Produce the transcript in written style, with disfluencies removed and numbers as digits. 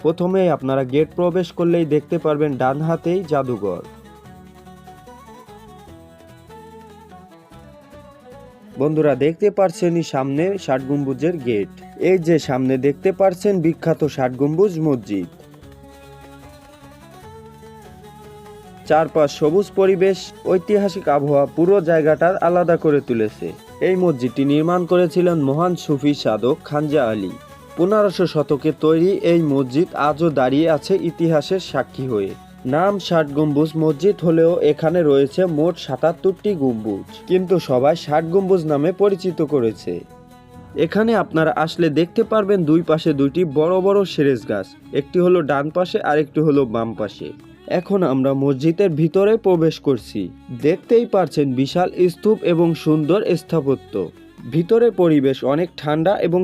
প্রথমেই আপনারা গেট প্রবেশ করলেই দেখতে পারবেন ডান হাতেই জাদুঘর। বন্ধুরা দেখতে পারছেনই সামনে ৬০ গম্বুজের গেট। এই যে সামনে দেখতে পারছেন বিখ্যাত ৬০ গম্বুজ মসজিদ। চারপাশ সবুজ পরিবেশ, ঐতিহাসিক আবহাওয়া পুরো জায়গাটা আলাদা করে তুলেছে। এই মসজিদটি নির্মাণ করেছিলেন মহান সুফি সাধক খানজা আলী। ১৫০০ শতকে তৈরি এই মসজিদ আজও দাঁড়িয়ে আছে ইতিহাসের সাক্ষী হয়ে। নাম ৬০ গম্বুজ মসজিদ হলেও এখানে রয়েছে মোট ৭৭টি গম্বুজ, কিন্তু সবাই ৬০ গম্বুজ নামে পরিচিত করেছে। এখানে আপনারা আসলে দেখতে পারবেন দুই পাশে দুইটি বড় বড় সেরেস গাছ, একটি হলো ডান পাশে আর একটি হলো বাম পাশে। এখন আমরা মসজিদের ভিতরে প্রবেশ করছি। দেখতেই পারছেন বিশাল স্তূপ এবং সুন্দর স্থাপত্য। ভিতরে পরিবেশ অনেক ঠান্ডা এবং